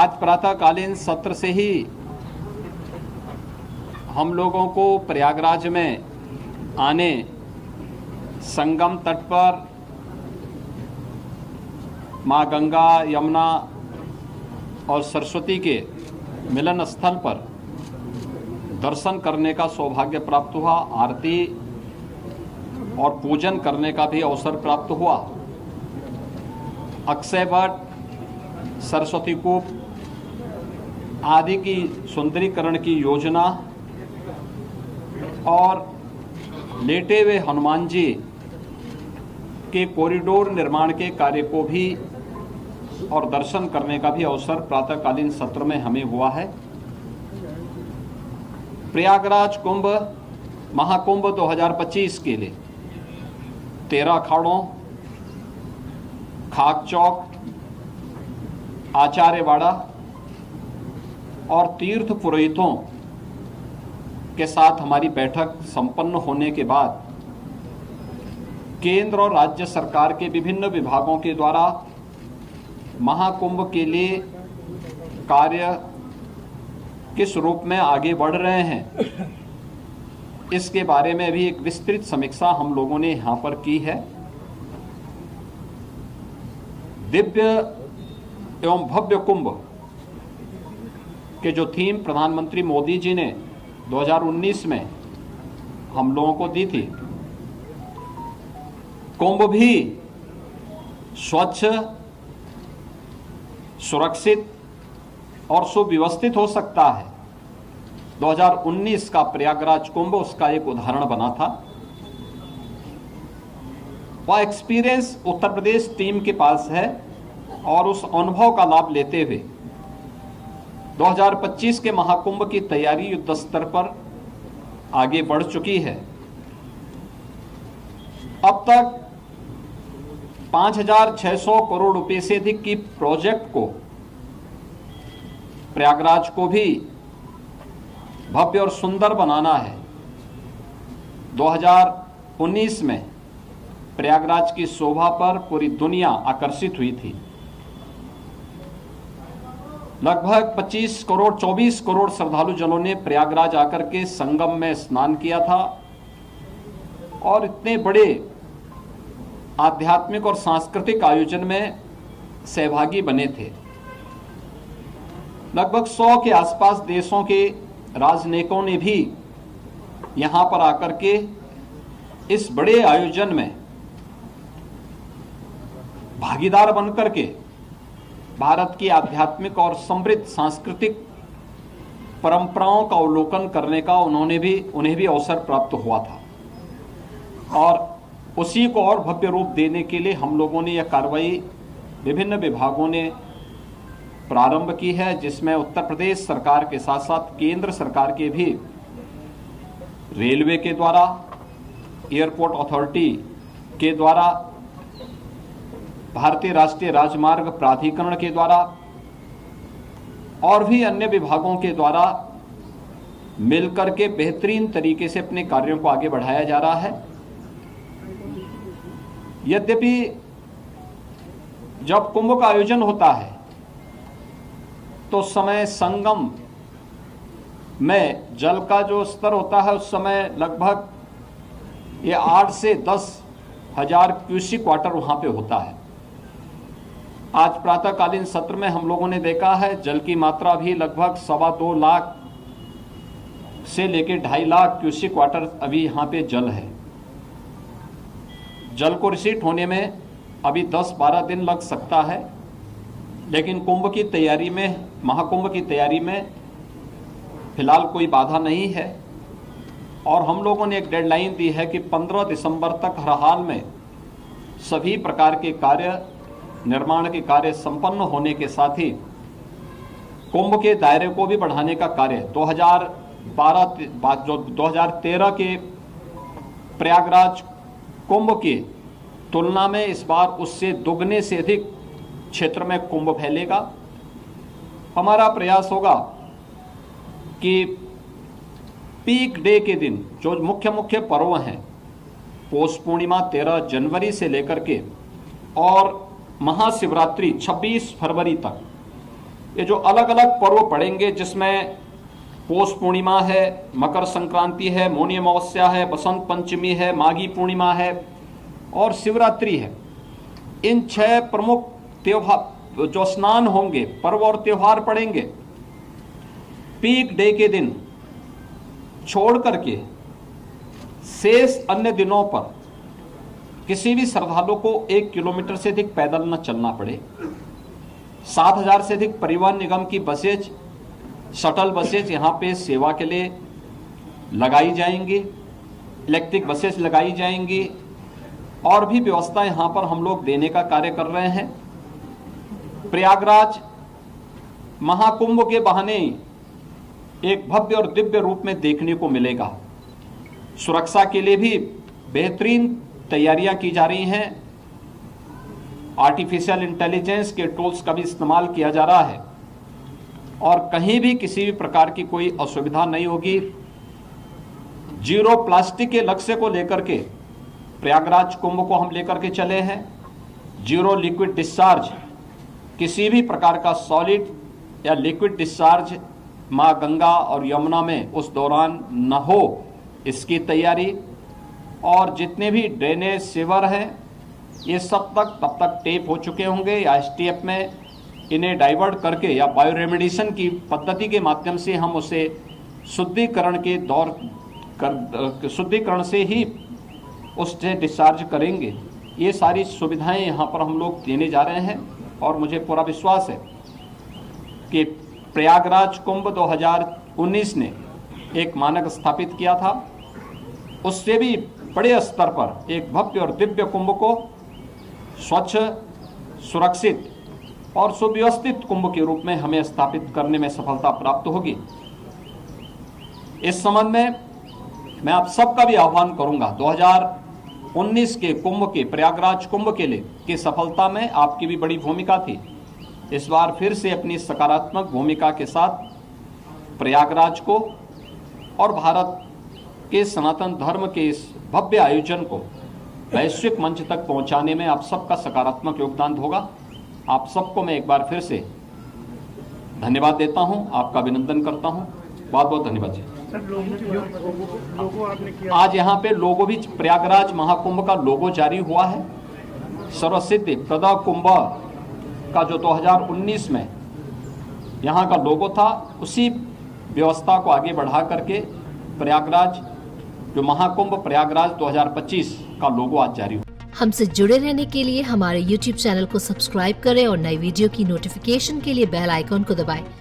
आज प्रातःकालीन सत्र से ही हम लोगों को प्रयागराज में आने, संगम तट पर माँ गंगा, यमुना और सरस्वती के मिलन स्थल पर दर्शन करने का सौभाग्य प्राप्त हुआ। आरती और पूजन करने का भी अवसर प्राप्त हुआ। अक्षय वट, सरस्वती कूप आदि की सुंदरीकरण की योजना और लेटे हुए हनुमान जी के कॉरिडोर निर्माण के कार्य को भी और दर्शन करने का भी अवसर प्रातःकालीन सत्र में हमें हुआ है। प्रयागराज कुंभ महाकुंभ 2025 के लिए 13 अखाड़ों, खाक चौक, आचार्यवाड़ा और तीर्थ पुरोहितों के साथ हमारी बैठक संपन्न होने के बाद केंद्र और राज्य सरकार के विभिन्न विभागों के द्वारा महाकुंभ के लिए कार्य किस रूप में आगे बढ़ रहे हैं, इसके बारे में भी एक विस्तृत समीक्षा हम लोगों ने यहाँ पर की है। दिव्य एवं भव्य कुंभ के जो थीम प्रधानमंत्री मोदी जी ने 2019 में हम लोगों को दी थी, कुंभ भी स्वच्छ, सुरक्षित और सुव्यवस्थित हो सकता है। 2019 का प्रयागराज कुंभ उसका एक उदाहरण बना था। वह एक्सपीरियंस उत्तर प्रदेश टीम के पास है और उस अनुभव का लाभ लेते हुए 2025 के महाकुंभ की तैयारी युद्ध स्तर पर आगे बढ़ चुकी है। अब तक 5,600 करोड़ रुपए से अधिक की प्रोजेक्ट को, प्रयागराज को भी भव्य और सुंदर बनाना है। 2019 में प्रयागराज की शोभा पर पूरी दुनिया आकर्षित हुई थी। लगभग 24 करोड़ श्रद्धालु जनों ने प्रयागराज आकर के संगम में स्नान किया था और इतने बड़े आध्यात्मिक और सांस्कृतिक आयोजन में सहभागी बने थे। लगभग 100 के आसपास देशों के राजनयिकों ने भी यहां पर आकर के इस बड़े आयोजन में भागीदार बनकर के भारत की आध्यात्मिक और समृद्ध सांस्कृतिक परंपराओं का अवलोकन करने का उन्हें भी अवसर प्राप्त हुआ था। और उसी को और भव्य रूप देने के लिए हम लोगों ने यह कार्रवाई विभिन्न विभागों ने प्रारंभ की है, जिसमें उत्तर प्रदेश सरकार के साथ साथ केंद्र सरकार के भी रेलवे के द्वारा, एयरपोर्ट अथॉरिटी के द्वारा, भारतीय राष्ट्रीय राजमार्ग प्राधिकरण के द्वारा और भी अन्य विभागों के द्वारा मिलकर के बेहतरीन तरीके से अपने कार्यों को आगे बढ़ाया जा रहा है। यद्यपि जब कुंभ का आयोजन होता है तो समय संगम में जल का जो स्तर होता है उस समय लगभग ये 8 से 10 हजार क्यूसिक वाटर वहां पे होता है। आज प्रातःकालीन सत्र में हम लोगों ने देखा है जल की मात्रा भी लगभग 2.25 लाख से लेकर 2.5 लाख क्यूसिक वाटर अभी यहाँ पे जल है। जल को रिसीट होने में अभी 10-12 दिन लग सकता है, लेकिन कुंभ की तैयारी में, महाकुंभ की तैयारी में फिलहाल कोई बाधा नहीं है। और हम लोगों ने एक डेडलाइन दी है कि 15 दिसंबर तक हर हाल में सभी प्रकार के कार्य, निर्माण के कार्य संपन्न होने के साथ ही कुंभ के दायरे को भी बढ़ाने का कार्य 2013 के प्रयागराज कुंभ की तुलना में इस बार उससे दुगने से अधिक क्षेत्र में कुंभ फैलेगा। हमारा प्रयास होगा कि पीक डे के दिन जो मुख्य पर्व हैं, पौष पूर्णिमा 13 जनवरी से लेकर के और महाशिवरात्रि 26 फरवरी तक, ये जो अलग अलग पर्व पड़ेंगे, जिसमें पौष पूर्णिमा है, मकर संक्रांति है, मौनी अमावस्या है, बसंत पंचमी है, माघी पूर्णिमा है और शिवरात्रि है, इन 6 प्रमुख त्योहार जो स्नान होंगे, पर्व और त्योहार पड़ेंगे, पीक डे के दिन छोड़ करके शेष अन्य दिनों पर किसी भी श्रद्धालु को 1 किलोमीटर से अधिक पैदल न चलना पड़े। 7,000 से अधिक परिवहन निगम की बसेज, शटल बसेज यहाँ पे सेवा के लिए लगाई जाएंगी, इलेक्ट्रिक बसेज लगाई जाएंगी और भी व्यवस्था यहाँ पर हम लोग देने का कार्य कर रहे हैं। प्रयागराज महाकुंभ के बहाने एक भव्य और दिव्य रूप में देखने को मिलेगा। सुरक्षा के लिए भी बेहतरीन तैयारियां की जा रही हैं। आर्टिफिशियल इंटेलिजेंस के टूल्स का भी इस्तेमाल किया जा रहा है और कहीं भी किसी भी प्रकार की कोई असुविधा नहीं होगी। जीरो प्लास्टिक के लक्ष्य को लेकर के प्रयागराज कुंभ को हम लेकर के चले हैं। जीरो लिक्विड डिस्चार्ज, किसी भी प्रकार का सॉलिड या लिक्विड डिस्चार्ज माँ गंगा और यमुना में उस दौरान न हो, इसकी तैयारी। और जितने भी ड्रेनेज सीवर हैं ये सब तब तक टेप हो चुके होंगे या एसटीएफ में इन्हें डाइवर्ट करके या बायो रेमेडिएशन की पद्धति के माध्यम से हम उसे शुद्धिकरण से ही उससे डिस्चार्ज करेंगे। ये सारी सुविधाएं यहाँ पर हम लोग देने जा रहे हैं और मुझे पूरा विश्वास है कि प्रयागराज कुंभ 2019 ने एक मानक स्थापित किया था, उससे भी बड़े स्तर पर एक भव्य और दिव्य कुंभ को स्वच्छ, सुरक्षित और सुव्यवस्थित कुंभ के रूप में हमें स्थापित करने में सफलता प्राप्त होगी। इस संबंध में मैं आप सबका भी आह्वान करूंगा, 2019 के कुंभ के, प्रयागराज कुंभ के लिए की सफलता में आपकी भी बड़ी भूमिका थी। इस बार फिर से अपनी सकारात्मक भूमिका के साथ प्रयागराज को और भारत के सनातन धर्म के इस भव्य आयोजन को वैश्विक मंच तक पहुंचाने में आप सबका सकारात्मक योगदान होगा। आप सबको मैं एक बार फिर से धन्यवाद देता हूं, आपका अभिनंदन करता हूं। बहुत बहुत धन्यवाद जी। आज यहाँ पे लोगो भी, प्रयागराज महाकुंभ का लोगो जारी हुआ है। सर्वसिद्धि प्रदा कुंभ का जो 2019 में यहाँ का लोगो था, उसी व्यवस्था को आगे बढ़ा करके प्रयागराज जो महाकुंभ प्रयागराज 2025 का लोगो आज जारी हुआ। हमसे जुड़े रहने के लिए हमारे YouTube चैनल को सब्सक्राइब करें और नई वीडियो की नोटिफिकेशन के लिए बेल आइकॉन को दबाएं।